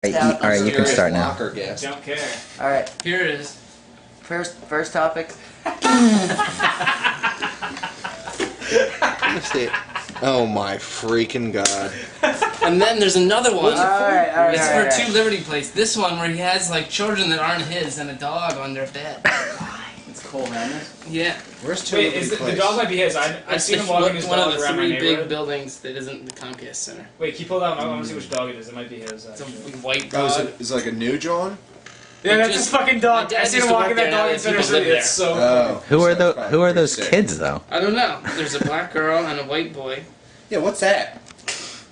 Alright, you can start now. Don't care. Alright, Here it is. first topic. Let's see it. Oh my freaking god. And then there's another one. Alright, It's for 2 Liberty Place. This one where he has like children that aren't his and a dog on their bed. It's Cole Hamlet. Yeah. Where's two Wait, the dog might be his. I've seen him walking his one of dog the around my 3 neighborhood. big buildings that isn't the Comcast Center. Wait, can you pull that one? I want to see which dog it is. It might be his. It's a Actually. white Oh, dog. is it like a new John? Yeah, that's Just- his fucking dog. my dad I seen used him to walking work that there, dog now in that Center people live City. there. It's so Oh. Who are those kids though? I don't know. There's a black girl and a white boy. Yeah, what's that?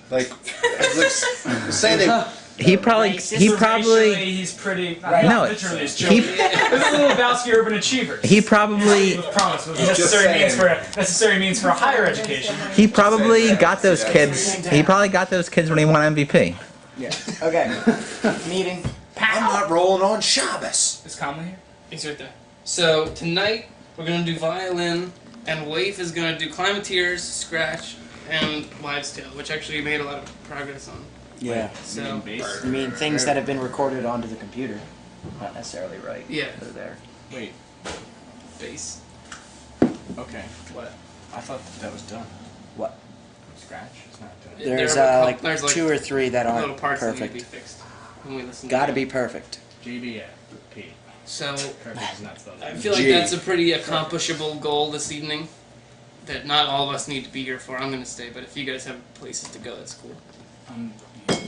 Like, it looks, say they... He probably Racially, he's pretty. No, literally, it's he- joking. This is a little Lebowski Urban Achievers. he probably With promise, with Just necessary means for a higher education. he probably got those kids. He probably got those kids when he won MVP. Yeah. Okay. Meeting. I'm not rolling on Shabbos. Is Conley here? He's right there. So tonight we're gonna do violin, and Waif is gonna do Climateers, Scratch, and Wives' Tale, which actually made a lot of progress on. Yeah. So I mean, things that have been recorded onto the computer. Not necessarily right. yeah, They're there. Wait, bass. okay. What? I thought that was done. What? Scratch? It's not done. There's There are a like couple- there's 2 or 3 that little aren't parts that need to be perfect. fixed when we listen. Gotta to be it. perfect. GBF. P. So Perfect is not spelled. I feel like G. that's a pretty accomplishable goal this evening. That not all of us need to be here for. I'm gonna stay, but if you guys have places to go, that's cool.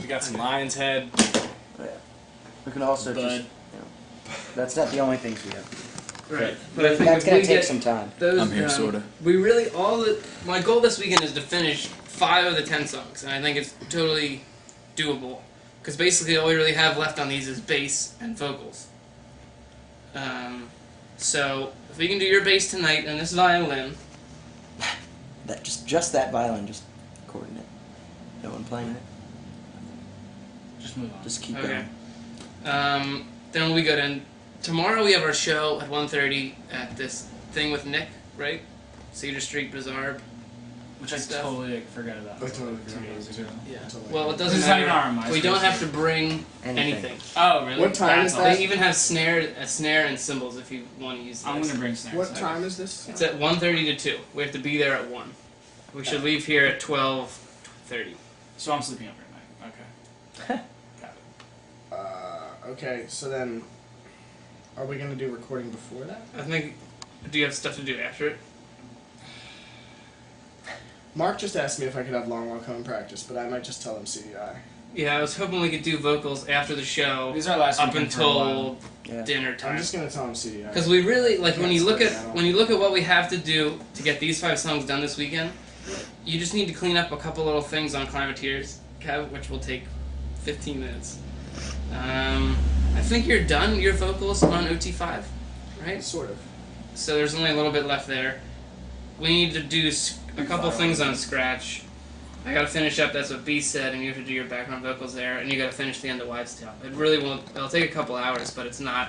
We got some lion's head. Yeah. We can also just. Bud. You know, that's not the only things we have to do. Right. But I think That's if gonna we take get some time. those I'm here, done, sorta. We really my goal this weekend is to finish 5 of the 10 songs, and I think it's totally doable. Because basically all we really have left on these is bass and vocals. So if we can do your bass tonight and this violin, That just that violin, just recording it. No one playing it. Just move on. Just keep okay. going. Then we go to tomorrow. We have our show at 1:30 at this thing with Nick, right? Cedar Street Bazaar. Which I stuff. totally forgot about. I totally like 2 forgot days about ago. Yeah. Totally. Well, it This doesn't is not even matter. on my We don't MySpace have to page. bring Anything. anything. Oh, really? What time is That's that? They even have a snare and cymbals if you want to use those. I'm gonna bring snacks. What time is this? It's at 1:30 to 2. We have to be there at 1. We should leave here at 12:30. So I'm sleeping over at night. Okay. Got it. Okay, so then, are we gonna do recording before that? I think. Do you have stuff to do after it? Mark just asked me if I could have long walk home practice, but I might just tell him CDI. Yeah, I was hoping we could do vocals after the show These are last up weekend for a while. until Yeah. dinner I'm time. just gonna tell him CDI. Because we really like when you That's look at right now. when you look at what we have to do to get these 5 songs done this weekend. You just need to clean up a couple little things on Climateers, Kev, which will take 15 minutes. I think you're done your vocals on OT5, right? Sort of. So there's only a little bit left there. We need to do a couple things on Scratch. I gotta finish up, that's what B said, and you have to do your background vocals there, and you gotta finish the end of Wives' Tale. It really won't, it'll take a couple hours, but it's not,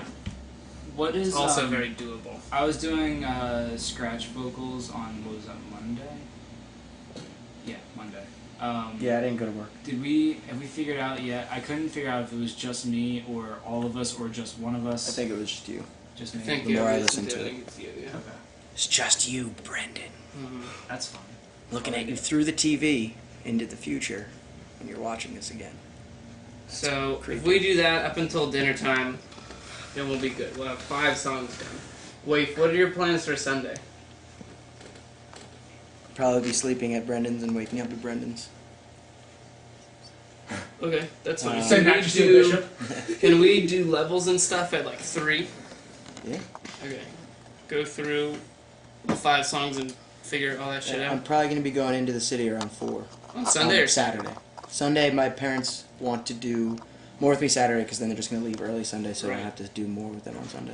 What is it's also um, very doable. I was doing scratch vocals on, what was that, Monday? Yeah, Monday. Yeah, I didn't go to work. Have we figured out yet? I couldn't figure out if it was just me or all of us or just one of us. I think it was just you. Just I me. think the more I listen listen to I it. think it's you, yeah. Okay. It's just you, Brendan. Mhm. That's fine. Looking at you through the TV into the future when you're watching this again. So if Creepy. we do that up until dinner time, then we'll be good. We'll have 5 songs done. Wait, what are your plans for Sunday? Probably be sleeping at Brendan's and waking up at Brendan's. Okay, that's fine. Say Can we do levels and stuff at like 3? Yeah. Okay. Go through the 5 songs and figure all that shit I'm out. probably going to be going into the city around 4. On Sunday or Saturday. Sunday, my parents want to do more with me Saturday because then they're just going to leave early Sunday, so I Right. don't have to do more with them on Sunday.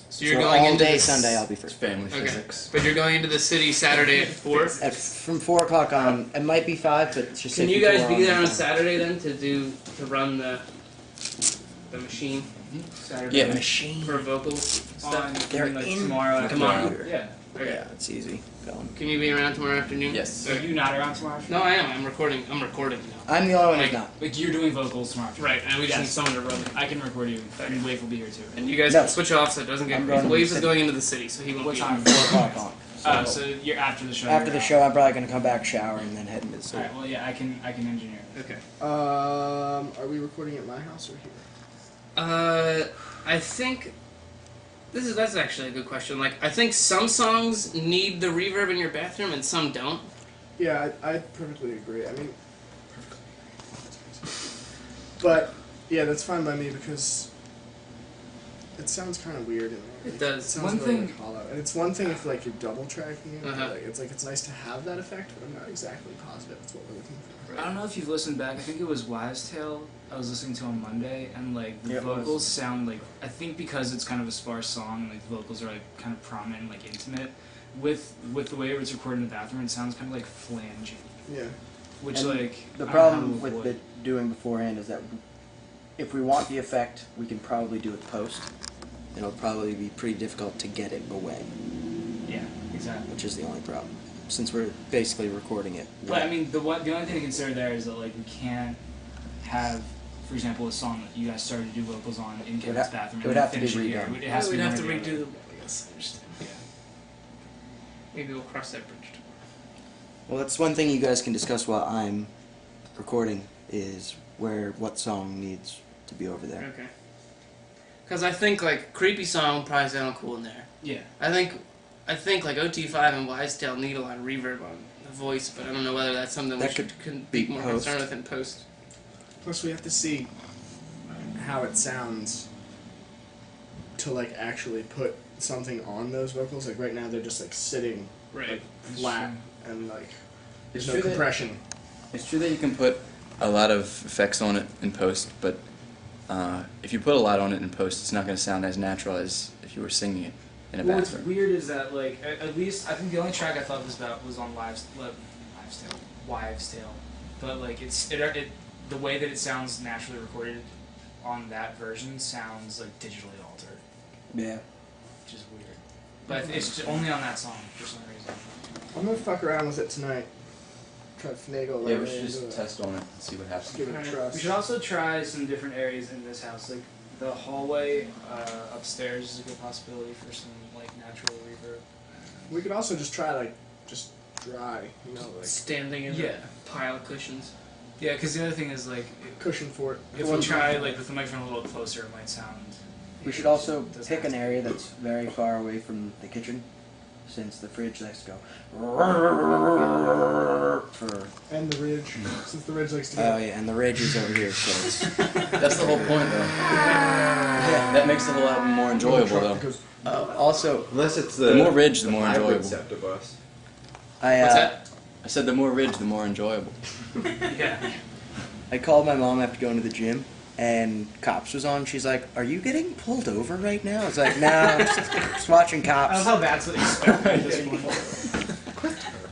So you're So going all into day the Sunday I'll be free. Family Okay. physics. But you're going into the city Saturday at 4? From 4 o'clock on, it might be 5, but it's just Can say you guys before be there on time. Saturday then to run the the machine Saturday Yeah, night machine. for vocal On, stuff. They're like in tomorrow. the Tomorrow. computer. Yeah. Okay. Yeah, it's easy. Going. Can you be around tomorrow afternoon? Yes. Are you not around tomorrow? No, I am. I'm recording now. I'm the only one who's Like- not. Like you're doing vocals tomorrow. Right, and we just Yes. need someone to run. I can record you, and Wave will be here too. And you guys No. can switch off so it doesn't get I'm crazy. going to Waves the is city. going into the city, so he won't What be time? 4 o'clock on. So you're after the show. After you're the out. show, I'm probably gonna come back, shower, and then head into the city. Alright, well yeah, I can engineer. Okay. Are we recording at my house or here? I think that's actually a good question. Like, I think some songs need the reverb in your bathroom and some don't. Yeah, I perfectly agree. I mean, but yeah, that's fine by me because it sounds kind of weird in there. It does. It sounds One really, thing- like, hollow, and it's one thing if like you're double tracking it. Uh-huh. Like, it's nice to have that effect, but I'm not exactly positive it's what we're looking for. I don't know if you've listened back. I think it was Wives' Tale I was listening to on Monday, and like the Yeah, it was. vocals sound like, I think because it's kind of a sparse song, like the vocals are like kind of prominent and like intimate. With the way it's recorded in the bathroom, it sounds kind of like flangey, Yeah. which And like The I don't know problem how to with avoid. it doing beforehand is that if we want the effect, we can probably do it post. It'll probably be pretty difficult to get it away, Yeah, exactly. which is the only problem, since we're basically recording it. But I mean, the only thing to consider there is that like we can't have, for example, a song that you guys started to do vocals on in Kevin's bathroom it would and have to be finish it here. redone. It has to we'd be have to one or the redo other. them. I guess. I understand. Yeah. Maybe we'll cross that bridge tomorrow. Well, that's one thing you guys can discuss while I'm recording is what song needs to be over there. Okay. Because I think like creepy song would probably sound cool in there. Yeah. I think like OT5 and Wives' Tale need a lot of reverb on the voice, but I don't know whether that's something That we should be be more post. concerned with in post. Plus, we have to see how it sounds to like actually put something on those vocals. Like right now, they're just like sitting like flat and like there's no true that- compression. It's true that you can put a lot of effects on it in post, but if you put a lot on it in post, it's not going to sound as natural as if you were singing it in a Well, what's bathroom. weird is that like at least I think the only track I thought this about was on Wives' Tale, but like it the way that it sounds naturally recorded on that version sounds like digitally altered, Yeah. which is weird. But it's just only on that song for some reason. I'm gonna fuck around with it tonight. Try to finagle Yeah, right we should into just it. test on it and see what happens. Give it a trust. We should also try some different areas in this house, like the hallway upstairs is a good possibility for some like natural reverb. We could also just try like just dry, you know, like Standing in Yeah. a pile of cushions. Yeah, because the other thing is like cushion for it. if we try like with the microphone a little closer, it might sound. We should also Doesn't pick have an to. area that's very far away from the kitchen, since the fridge likes to go for. And the ridge, since the ridge likes to Oh go. yeah, and the ridge is over here, so it's. That's the whole point, though. That makes the whole album more enjoyable, though. Because Also, Unless it's The more ridge, the more hybrid enjoyable. septibus. I What's that? I said the more ridge, the more enjoyable. Yeah. I called my mom after going to the gym, and Cops was on. She's like, "Are you getting pulled over right now?" I was like, "No, I'm just watching I Cops." love how that's what expected at this point.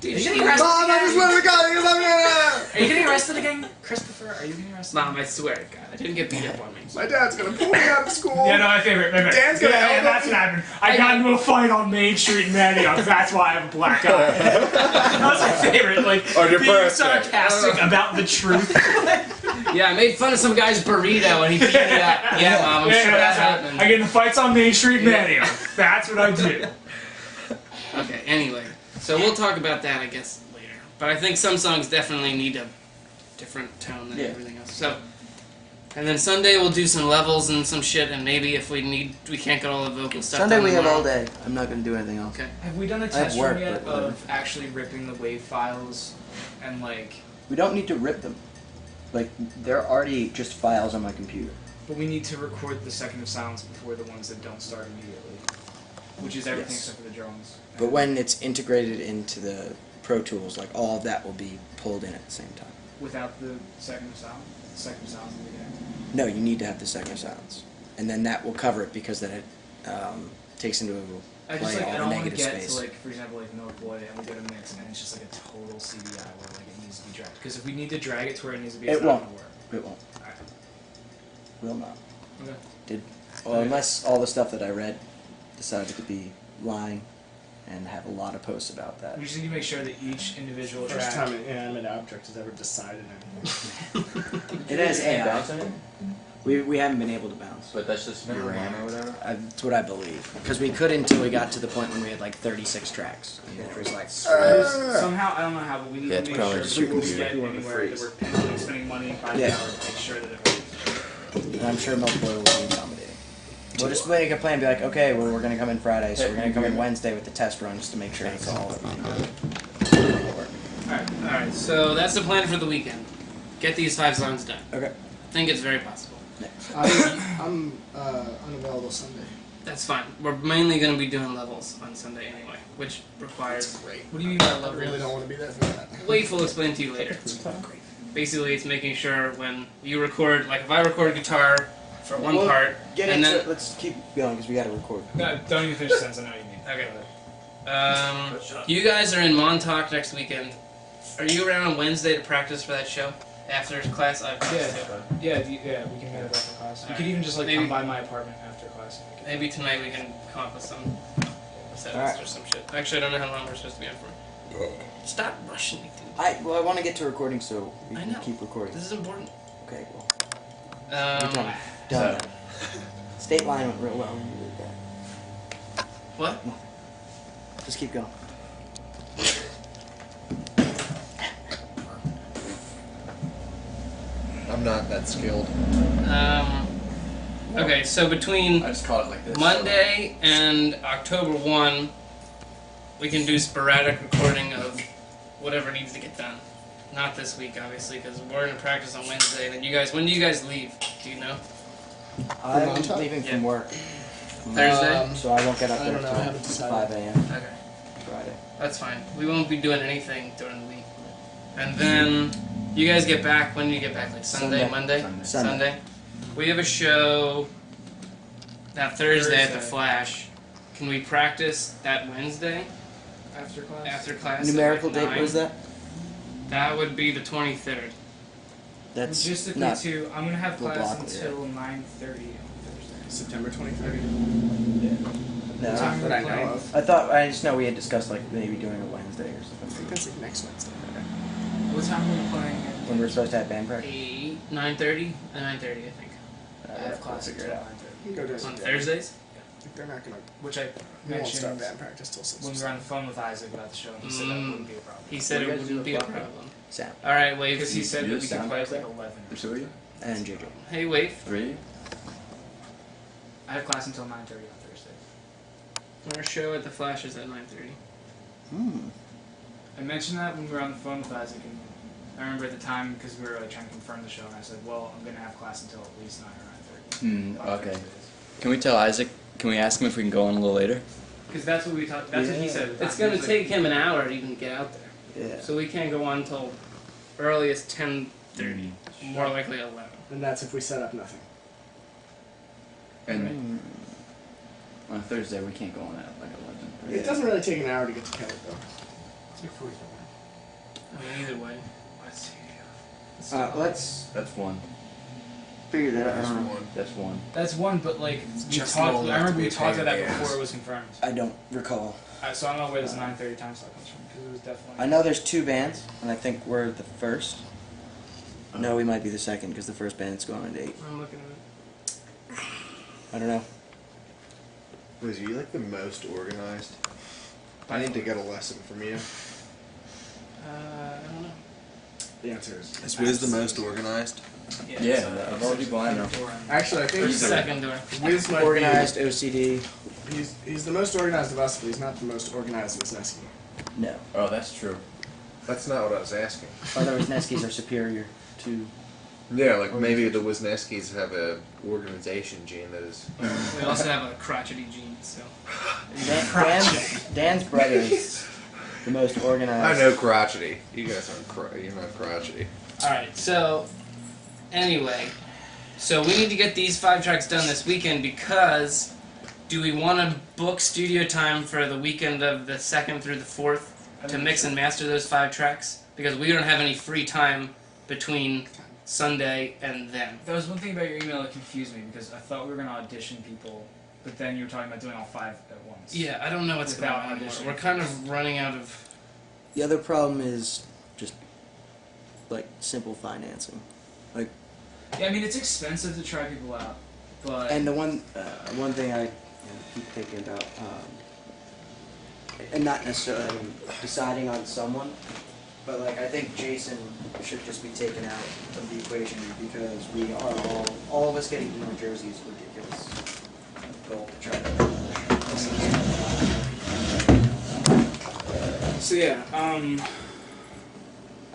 Dude, Are you shit. getting arrested Mom, I again? just went to God. Are you getting arrested again? Christopher, are you getting arrested? Mom, I swear to God, I didn't get beat up on me. My dad's gonna pull me out of school. Yeah, no, my favorite. Dan's gonna yeah, elbow that's me. what happened. I got into a fight on Main Street in Manioc. That's why I have a black eye. That was my favorite. Like On your being birthday. sarcastic about the truth. Yeah, I made fun of some guy's burrito and he beat me up. Yeah, Mom, I'm sure that's that right. happened. I get in fights on Main Street in Manioc. That's what I do. Okay, anyway. So we'll talk about that, I guess, later. But I think some songs definitely need a different tone than Yeah. everything else. So, and then Sunday we'll do some levels and some shit, and maybe if we can't get all the vocal stuff Sunday done we have tomorrow. all day. I'm not gonna do anything else. Okay. Have we done a have test work, run yet but whatever. of actually ripping the wave files and like? We don't need to rip them. Like they're already just files on my computer. But we need to record the second of silence before the ones that don't start immediately, which is everything Yes. except for the drums. But when it's integrated into the Pro Tools, like all of that will be pulled in at the same time. Without the second of silence, in the beginning. No, you need to have the second of silence, and then that will cover it because then it takes into I just play like I all the don't want to negative get space. to like for example like No Boy and we go to mix and it's just like a total CDI where like it needs to be dragged because if we need to drag it to where it needs to be, it's It not won't. gonna work. It won't. Alright. Will not. Okay. Well, unless all the stuff that I read decided to be lying and have a lot of posts about that. We just need to make sure that each individual First track. time an inanimate object has ever decided anything. It has AI. Bounce on it? We haven't been able to bounce. But that's just your RAM or whatever? That's what I believe. Because we couldn't until we got to the point when we had like 36 tracks. And it was like, Somehow, I don't know how, but we need Yeah, to it's make probably sure just that your we computer. get anywhere that we're pinning, spending money by the Yeah. hour to make sure that it works. and I'm sure multiple will be accommodating. We'll just make a plan and be like, okay, well, we're going to come in Friday, so we're going to come in Wednesday with the test run just to make sure it's all Alright, so that's the plan for the weekend. Get these 5 songs done. Okay. I think it's very possible. I'm unavailable Sunday. That's fine. We're mainly going to be doing levels on Sunday anyway, which requires... Great. What do you mean by I levels? really don't want to be there for that. Wait, we'll explain to you later. Basically, it's making sure when you record, like if I record guitar for one Well, part, Get and into then... it. Let's keep going because we got to record. No, don't even finish the sentence. I know what you mean. Okay. You guys are in Montauk next weekend. Are you around on Wednesday to practice for that show? After class? I Yeah, we can meet up after class. You could even just like Maybe- come by my apartment after class. And we can... Maybe tonight we can come up with some set Alright. list or some shit. Actually, I don't know how long we're supposed to be on for. Stop rushing me, dude. I want to get to recording so we I can know. keep recording. This is important. Okay, well. We're done. So- State line went real well. You did that. What? Just keep going. I'm not that skilled. Okay, so between I just call it like this. Monday and October 1, we can do sporadic recording of whatever needs to get done. Not this week, obviously, because we're going to practice on Wednesday. And then you guys, when do you guys leave? Do you know? I'm Montauk? leaving from Yeah. work, Thursday? so I won't get up I there don't know, I until haven't decided. 5 a.m. Okay, Friday. that's fine. We won't be doing anything during the week. And then you guys get back, when do you get back? Like Sunday, Sunday. Monday? Sunday. We have a show that Thursday at the Thursday. Flash. Can we practice that Wednesday After class? after class? at, Numerical like, date, 9? what is that? That would be the 23rd. That's Logistically, not. too, I'm gonna have We'll class block it, until 9:30 on Thursday. September 23rd. No. Time That I we know play. of. I just know we had discussed like maybe doing a Wednesday or I think something. that's like next Wednesday. What time are we playing? When we're supposed to have band practice. 9:30? 9:30, I think. I have class We'll until figure it out. 9:30. You can go during On the day. Thursdays? Like, they're not gonna. Which I We won't start mentioned band practice till 6. when we were on the phone with Isaac about the show, and he said that wouldn't be a problem. He said What do it you guys do wouldn't be a with Buffalo? problem. Sam Alright, Wave. Because he said You that we just could sound play like at like that? 11. There's two of you? and JJ. Hey, Wave. 3? I have class until 9:30 on Thursday. Our show at the Flash is at 9:30. I mentioned that when we were on the phone with Isaac, and I remember at the time because we were like trying to confirm the show, and I said, "Well, I'm gonna have class until at least 9 or 9:30." Okay. Can we tell Isaac, can we ask him if we can go on a little later? Because that's what we talked. That's what he Yeah. said. It's He gonna was like- take him an hour to even get out there. Yeah. So we can't go on until earliest 10:30. More likely 11. And that's if we set up nothing. And on Thursday we can't go on at like 11. right? It doesn't really take an hour to get to Kelly though. I mean, either way. Let's see. Let's That's one. figure that Just out. one. That's one. That's one, but like we just talked. long I enough to remember be we a talked pain about in that the before ass. it was confirmed. I don't recall. So I don't know where this 9:30 time slot comes from because it was definitely. I know there's 2 bands, and I think we're the first. No, we might be the second because the first band's going on at 8. I'm looking at it. I don't know. Was you like the most organized? I need to get a lesson from you. I don't know. The answer is. Is Wiz the most organized? Yeah, of all people I know. Actually, I think Who's second door? Wiz might Organized, OCD. be. He's the most organized of us, but he's not the most organized Wisniewski. No. Oh, that's true. That's not what I was asking. Other Wisniewskis are superior to. Yeah, like maybe the Wisniewskis have a organization gene that is. We also have a crotchety gene, so. Dan's brother is the most I organized. know crotchety. You guys aren't you're not crotchety. Alright, so. Anyway. So we need to get these 5 tracks done this weekend because. Do we want to book studio time for the weekend of the 2nd through the 4th to mix and master those 5 tracks? Because we don't have any free time between Sunday, and then. There was one thing about your email that confused me because I thought we were going to audition people, but then you were talking about doing all 5 at once. Yeah, I don't know what's going Without on anymore. auditioning. We're kind of running out of. The other problem is just like simple financing. Like, Yeah, I mean, it's expensive to try people out, but... and the one thing I keep thinking about, and not necessarily deciding on someone, but like I think Jason should just be taken out of the equation because we are all of us getting New Jersey is a ridiculous goal to try to. So yeah, I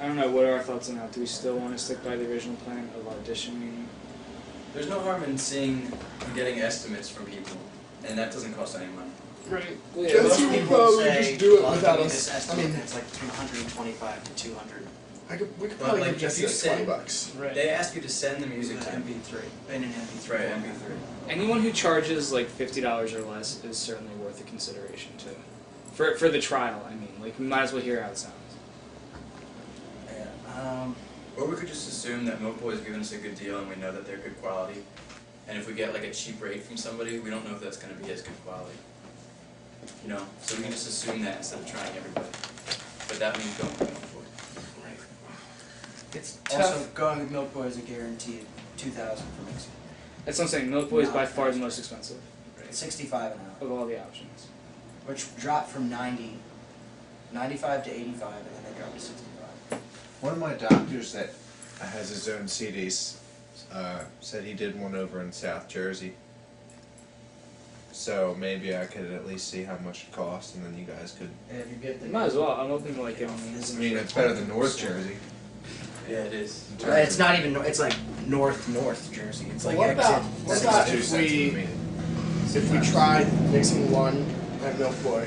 don't know, what are our thoughts on that? Do we still want to stick by the original plan of auditioning? There's no harm in getting estimates from people, and that doesn't cost any money. Right. Just Most people probably say, just do it well, without give me us. this I estimate, mean, it's like 125 to 200 we could But, probably like, give Jesse if you like said- $20. Right. They ask you to send the music with to an MP3 in an MP3. Right, MP3. Anyone who charges like $50 or less is certainly worth a consideration too. For the trial, I mean, like we might as well hear how it sounds. Yeah. Or we could just assume that Mopo has given us a good deal and we know that they're good quality. And if we get like a cheap rate from somebody, we don't know if that's going to be as good quality. You know, so we can just assume that instead of trying everybody. But that means going with Mopo. Right. It's tough. also going with Milk Boy is a guaranteed 2,000 for mixing. That's what I'm saying. Milk Boy is No. by far the most expensive 65 an hour, of all the options. which dropped from 95 to 85, and then they dropped to 65. One of my doctors that has his own CDs said he did one over in South Jersey. So maybe I could at least see how much it costs, and then you guys could. And if you get the Might as well. I'm open to like I mean, it's better than North Jersey. Yeah, it is. in terms It's of- not even. It's like North Jersey. It's like What exit. about- what This about is 2 if cents we- a minute. If we tried mixing one at Milk Boy,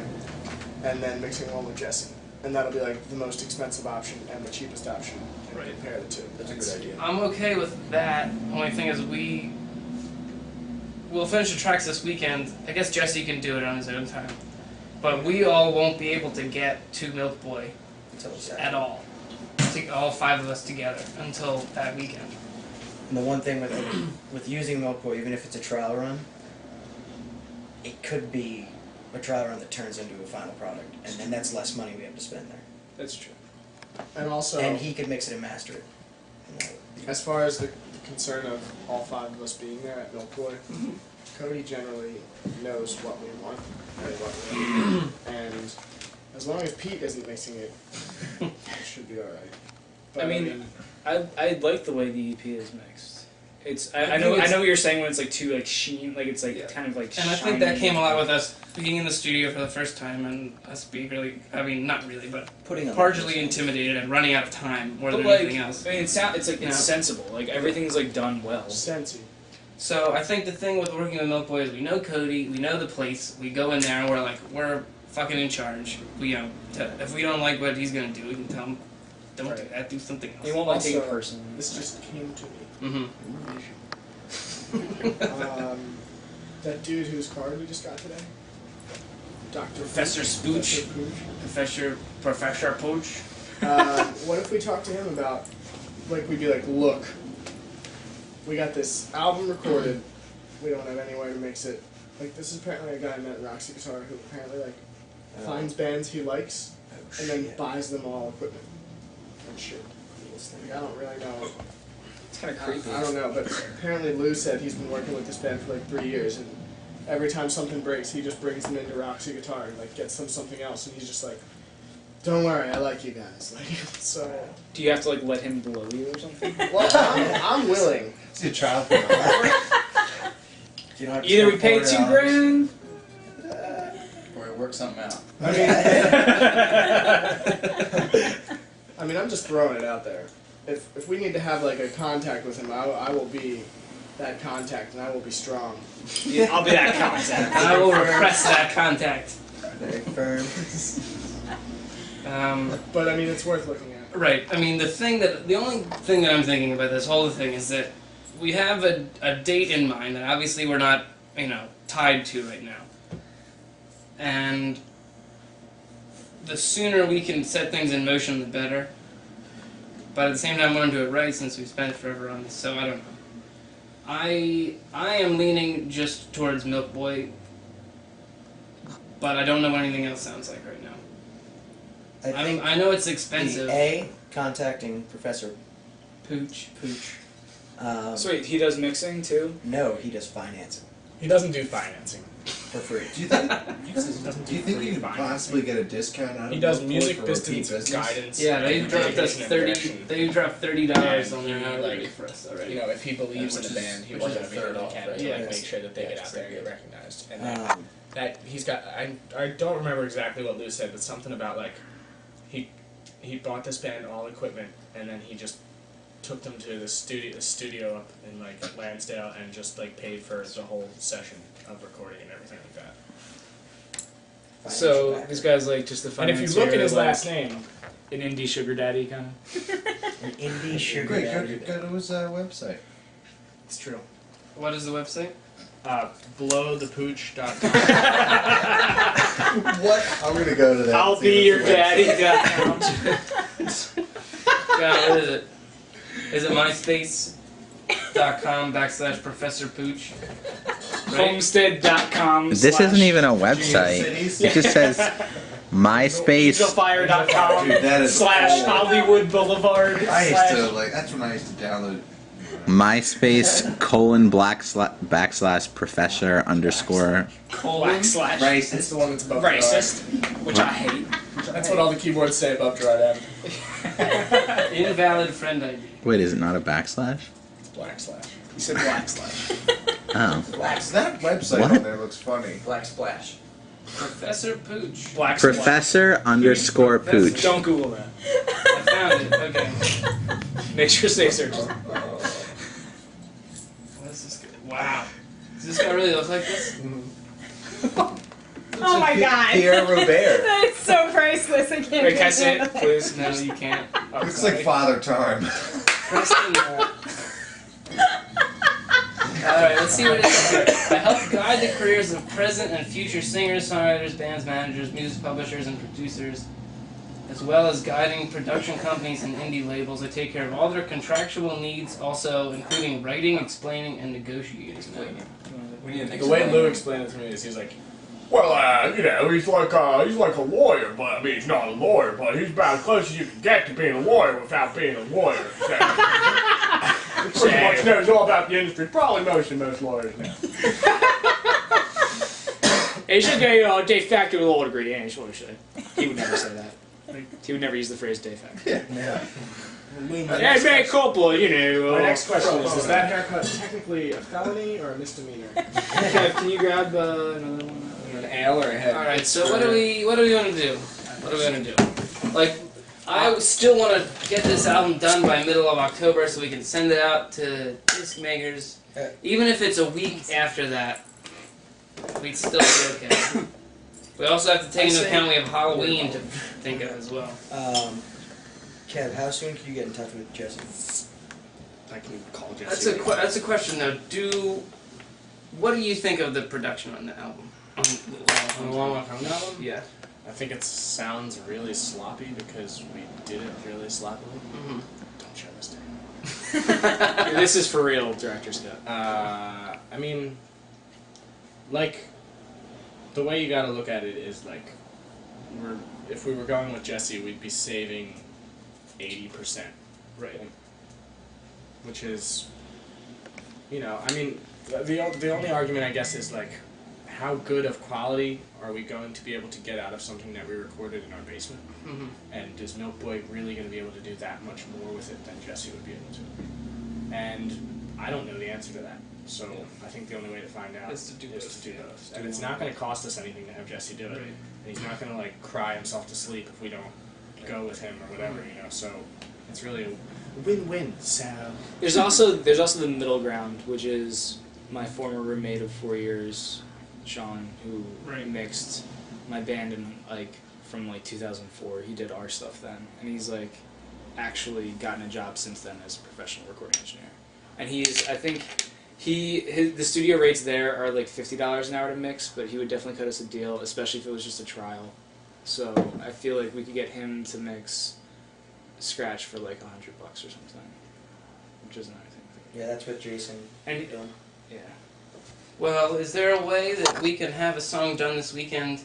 and then mixing one with Jesse, and that'll be like the most expensive option and the cheapest option, and Right. compare the two. That's a good idea. I'm okay with that. Only thing is we'll finish the tracks this weekend. I guess Jesse can do it on his own time. But we all won't be able to get to Milk Boy Until Saturday. at all. All 5 of us together until that weekend. And the one thing with using Milk Boy, even if it's a trial run, it could be a trial run that turns into a final product, and then that's less money we have to spend there. That's true. And also, And he could mix it and master it. And that would- as far as the concern of all 5 of us being there at Milk Boy, Cody generally knows what we want and what we want. And as long as Pete isn't mixing it, it should be alright. I mean, I like the way the EP is mixed. It's I I know think I it's- know what you're saying when it's like too like sheen, like it's like Yeah. kind of like. And I think that shiny. came a lot with us being in the studio for the first time and us being really, I mean, not really, but Putting on partially intimidated and running out of time more But than like, anything else. I mean, it's like Yeah. it's sensible. Like everything's like done well. Sensi. So I think the thing with working with Milk Boy is we know Cody, we know the place, we go in there and we're like, we're fucking in charge. We, if we don't like what he's gonna do, we can tell him, don't do Right. that, do something else. You won't like take it Also, personally. This just came to me. Mm-hmm. That dude whose card we just got today? Dr. Professor Spooch. Professor Professor Pooch. What if we talk to him about, like, we'd be like, look, we got this album recorded, we don't have anywhere to mix it. Like, this is apparently a guy I met at Roxy Guitar who apparently, like, finds bands he likes and then buys them all equipment and shit. Like, I don't really know. It's kind of creepy. I don't know, but apparently Lou said he's been working with this band for like 3 years, and every time something breaks, he just brings them into Roxy Guitar and like gets them something else, and he's just like, "Don't worry, I like you guys." Like, so. Do you have to like let him blow you or something? Well, I'm willing. It's a child thing. You don't have to Either we spend pay $400. $2,000. Or we work something out. I mean, I'm just throwing it out there. If we need to have like a contact with him, I will be that contact, and I will be strong. I'll be that contact. I will repress that contact. Very firm. But I mean, it's worth looking at. Right. I mean, the only thing that I'm thinking about this whole thing is that we have a date in mind that obviously we're not, tied to right now. And the sooner we can set things in motion, the better. but at the same time, I want to do it right since we spent forever on this. So I don't know. I am leaning just towards Milk Boy, but I don't know what anything else sounds like right now. I know it's expensive. Contacting Professor Pooch. So wait, he does mixing too? No, he does financing He doesn't do financing. for free. Do you think you could possibly get a discount out of He does Milk Boy music for repeat distance business? guidance. Yeah, they and dropped us education and 30. direction. They dropped $30 on And their he, hourly like, for us already. You know, if he believes in Which the is- band, he which will is do a everything third he off, can right? to like Yeah. make sure that they Yeah, get it's out there and pretty get recognized. And that he's got. I don't remember exactly what Lou said, but something about like he bought this band all equipment and then he just took them to the studio up in like Lansdale and just like paid for the whole session of recording and everything like that. So this guy's like just the And if financier. you look at his like, last name, an indie sugar daddy kind of. An indie sugar Great, daddy. go to his website. it's true. What is the website? Blowthepooch.com. What? I'm gonna go to that. I'll see be what's your the website. daddy. God, what is it? Is it myspace.com/Professor Pooch? Right? Homestead.com. This isn't even a website. Cities? It just says MySpace. Angelfire.com Dude, that is / old. Hollywood Boulevard I used / to like. That's when I used to download. MySpace // professor _. Colon. / It's Racist. the one that's above racist, which I hate. That's what all the keyboards say above Drawdown. Invalid friend ID. Wait, is it not a /? It's // You said / Oh. That website What? on there looks funny. Black Splash. Professor Pooch. Black Professor _ Pooch. Don't Google that. I found it. Okay. Make sure safe searches. What is this guy? Wow. Does this guy really look like this? Oh my god. Pierre Robert. That is so priceless. I can't Wait, can I see handle it, please? No, you can't. Oh, Looks sorry. like Father Time. Preston. Alright, let's see what it is. I help guide the careers of present and future singers, songwriters, bands, managers, music publishers, and producers, as well as guiding production companies and indie labels. I take care of all their contractual needs, also including writing, explaining, and negotiating. We need an The way Lou explained it to me is he's like, well, you know, he's like a lawyer, but I mean, he's not a lawyer, but he's about as close as you can get to being a lawyer without being a lawyer. So, he pretty much knows all about the industry, probably most lawyers now. He should get de facto law degree. Yeah, sure, should. He would never say that. He would never use the phrase de facto. Yeah. Yeah, very culpable, you know. My next question is that haircut technically a felony or a misdemeanor? Kev, can you grab another one? An ale or a head? Alright, so what do we want to do? What are we going to do? Like, I still want to get this album done by middle of October so we can send it out to disc makers. Even if it's a week after that, we'd still be okay. We also have to take into account we have Halloween to think of as well. Kev, how soon can you get in touch with Jesse? I can call Jesse. That's a question though. What do you think of the production on the album? On the Long Walk Home album? Yeah. I think it sounds really sloppy because we did it really sloppily. Mm-hmm. Don't show this to him. This is for real, Director Scott. I mean, like, the way you gotta look at it is like, if we were going with Jesse, we'd be saving 80%. Right. Which is, you know, I mean, the only argument I guess is like, how good of quality are we going to be able to get out of something that we recorded in our basement? Mm-hmm. And is Milk Boy really going to be able to do that much more with it than Jesse would be able to? And I don't know the answer to that. So I think the only way to find out Is to do both. And it's not going to cost us anything to have Jesse do it. Right. And he's not going to like cry himself to sleep if we don't go with him or whatever, you know. So it's really a win-win. So There's also the middle ground, which is my former roommate of 4 years, Sean, who mixed my band in from 2004. He did our stuff then, and he's actually gotten a job since then as a professional recording engineer. And the studio rates there are $50 an hour to mix, but he would definitely cut us a deal, especially if it was just a trial. So I feel like we could get him to mix Scratch for like $100 or something, which isn't anything. Yeah, that's what Jason And doing. yeah. Well, is there a way that we can have a song done this weekend,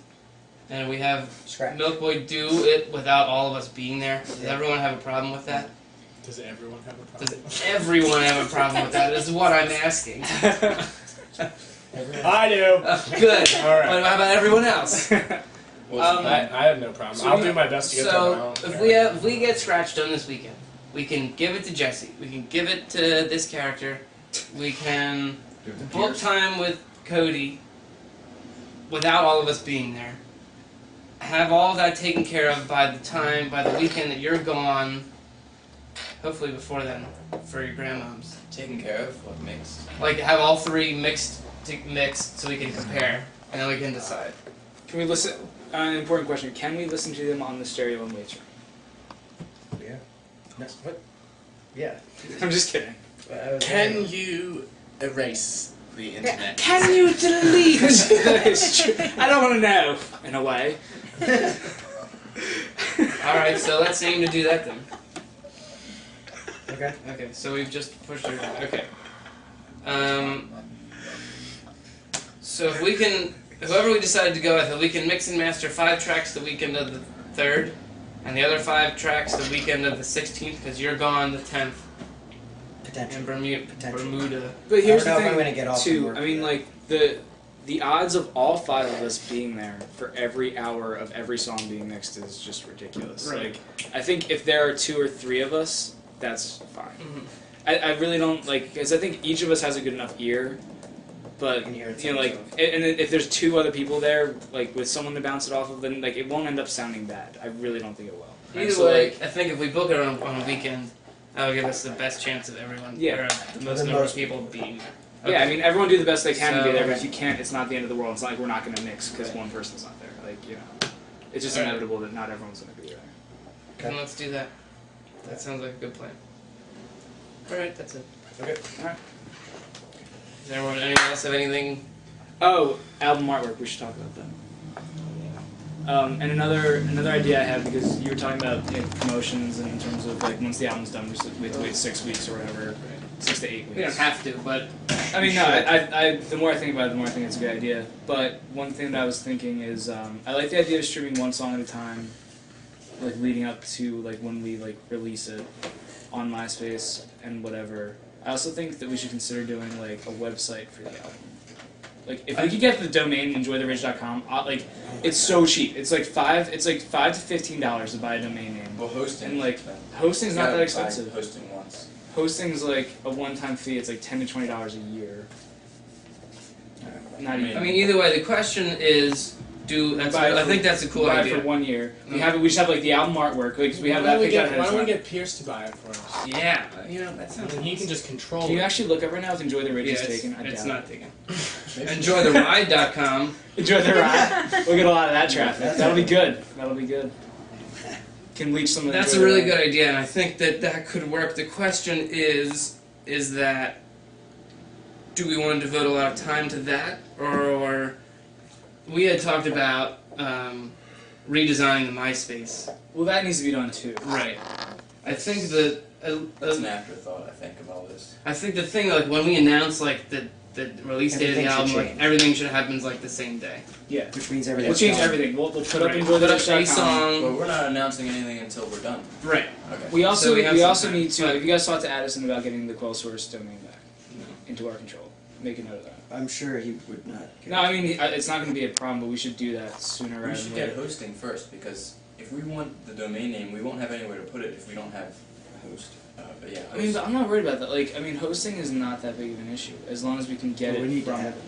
and we have Scratch. Milk Boy do it without all of us being there? Does everyone have a problem with that? Does everyone have a problem? Does everyone have a problem with that? This is what I'm asking. I do. Good. All right. But how about everyone else? I have no problem. So I'll do my best to get them out. So if we get Scratch done this weekend, we can give it to Jesse. We can give it to this character. We can book time with Cody without all of us being there. Have all of that taken care of by the weekend that you're gone. Hopefully before then, for your grandmoms. Taken care of, what mix? Like have all three mixed so we can compare, and then we can decide. Can we listen? An important question. Can we listen to them on the stereo and wait? Yeah. No, what? Yeah. I'm just kidding. Can you erase the internet? Can you delete? It's true. I don't want to know. In a way. All right, so let's aim to do that then. Okay. Okay, so we've just pushed her. Okay. So if we can, whoever we decide to go with, if we can mix and master 5 tracks the weekend of the 3rd, and the other 5 tracks the weekend of the 16th, because you're gone the 10th. Potential. In Bermuda. But here's the I don't know if I'm thing, gonna get off from too. work I mean, yet. like the odds of all 5 of us being there for every hour of every song being mixed is just ridiculous. Right. Like, I think if there are 2 or 3 of us, that's fine. Mm-hmm. I really don't like, because I think each of us has a good enough ear. But can hear it you know, like, and if there's 2 other people there, like with someone to bounce it off of, then like it won't end up sounding bad. I really don't think it will. Either So, way, like, I think if we book it on a weekend, that will give us the best chance of everyone, Yeah. or the most number of people being there. yeah, I mean, everyone do the best they can to be So- there, but if you can't, it's not the end of the world. It's not like we're not going to mix because one person's not there. Like, you know, it's just Alright. inevitable that not everyone's going to be there. Then let's do that. That sounds like a good plan. Alright, that's it. Okay. Alright. Does anyone else have anything? Oh, album artwork. We should talk about that. And another idea I had, because you were talking about promotions and in terms of like once the album's done, we have to wait 6 weeks or whatever, 6 to 8 weeks. We don't have to, but I mean, no. I the more I think about it, the more I think it's a good idea. But one thing that I was thinking is, I like the idea of streaming one song at a time, like leading up to like when we like release it on MySpace and whatever. I also think that we should consider doing like a website for the album. Like if we could get the domain enjoytheridge.com, like it's so cheap. It's like $5 to $15 to buy a domain name. Well, hosting. And like hosting's not that expensive. Hosting once. Hosting's like a one-time fee. It's like $10 to $20 a year. Not even. I mean, either way, the question is, I think that's a cool buy idea. for 1 year. We just have like the album artwork. Like we have Why that don't we picked out get, ahead why of don't we time. get Pierce to buy it for us? Yeah, that sounds. And he can just control Can you it. actually look up right now if Enjoy the Ridge Yeah, is taken? I it's doubt not it. taken. EnjoyTheRide.com. Enjoy the ride. We'll get a lot of that traffic. That'll be good. That'll be good. Can leech some of the. That's Enjoy a the really Ride. good idea, and I think that could work. The question is that do we want to devote a lot of time to that, or we had talked about redesigning the MySpace. Well, that needs to be done too. Right. I think that That's an afterthought, I think, of all this. I think the thing, like when we announce like the release date of the Everything should album, like change. everything should happen like the same day. Yeah. Which means everything. We'll change everything. We'll put up Right. Enjoy the Put up a Ridge.com. song. But we're not announcing anything until we're done. Right. Okay. We also So we have some also time, need to. but- If you guys talk to Addison about getting the Quell Source domain back into our control, make a note of that. I'm sure he would not. Care. No, I mean it's not going to be a problem, but we should do that sooner rather We than should later. get hosting first, because if we want the domain name, we won't have anywhere to put it if we don't have a host. But yeah, I mean, but I'm not worried about that. Like, I mean, hosting is not that big of an issue as long as we can get Well, it. we need to from- have it.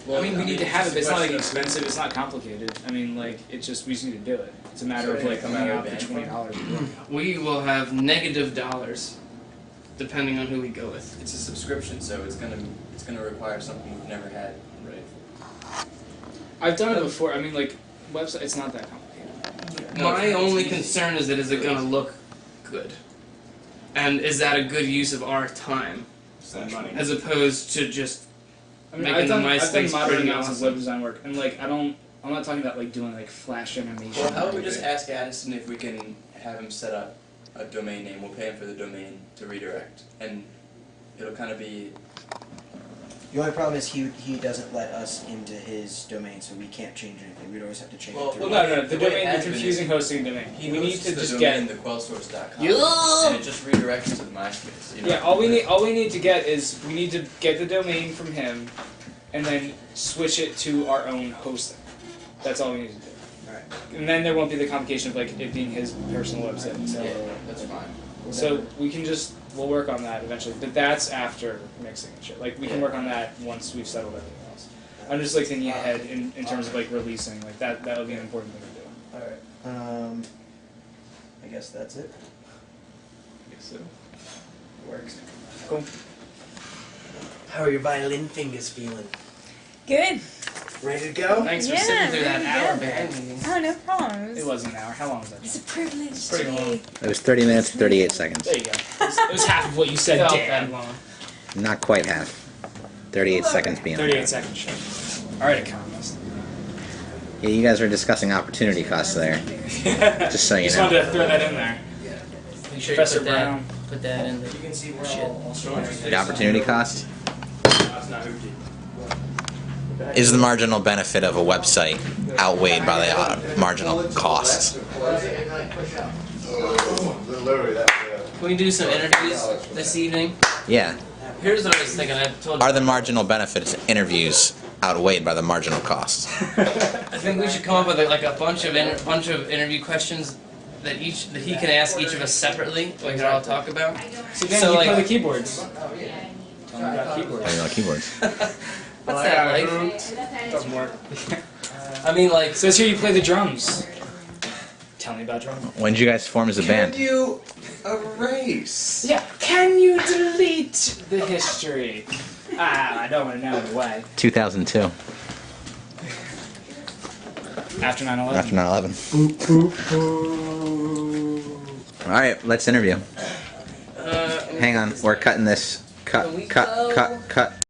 Well, I mean, we need to have it, but it's it's not like a question expensive. It's not complicated. I mean, like it's just we just need to do it. It's a matter So of can like it come coming out out of for band $20. We will have negative dollars, depending on who we go with. It's a subscription, so it's gonna require something we've never had. Right. I've done it before. I mean, like website. It's not that complicated. My it's only easy. concern is that is it going to look good, and is that a good use of our time, Money. as opposed to just I mean, making I've done the MySpace moderate pretty amounts of awesome. web design work, and like I'm not talking about like doing like flash animation. Well, how about we just ask Addison if we can have him set up a domain name. We'll pay him for the domain to redirect, and it'll kind of be. The only problem is he doesn't let us into his domain, so we can't change anything. We'd always have to change it through. Well, no. The way it domain, has you're been confusing is hosting domain. He We need hosts to the just domain, get. thequellsource.com, Yeah. and it just redirects to the MySpace. You know? Yeah, all we need to get is we need to get the domain from him, and then switch it to our own hosting. That's all we need to do. Alright. And then there won't be the complication of like it being his personal website. So, Yeah, that's fine. so we can we'll work on that eventually. But that's after mixing and shit. Like we can work on that once we've settled everything else. I'm just like thinking ahead in terms of like releasing. Like that would be an important thing to do. Alright. I guess that's it. I guess so. Works. Cool. How are your violin fingers feeling? Good. Ready to go? Thanks for Yeah, sitting through that really hour good. band meeting. Oh, no problem. It wasn't an hour. How long was that? It's a privilege Pretty to long. be. It was 30 minutes and 38 seconds. There you go. It was half of what you said, Felt Dan. that long. Not quite half. 38 seconds being 38 seconds. Sure. All right, economist. Yeah, you guys were discussing opportunity costs there. Just so you Just know. wanted to throw that in there. Make sure you Professor put that, Brown. put that in the You can see where shit. The opportunity cost is the marginal benefit of a website outweighed by the marginal costs. Can we do some interviews this evening? Yeah. Here's what I was thinking. I told you. Are the marginal benefits of interviews outweighed by the marginal costs? I think we should come up with like a bunch of interview questions that he can ask each of us separately. We can all talk about. So Dan, So, you like- play the keyboards. Tell me about keyboards. Play the keyboards. What's that like? Doesn't work. I mean, like. It says here you play the drums. Tell me about drums. When did you guys form as a band? Can you erase? Yeah. Can you delete the history? I don't want to know the way. 2002. After 9/11. After 9/11. Alright, let's interview. Hang on, we're cutting this. Can we Cut, go? cut, cut.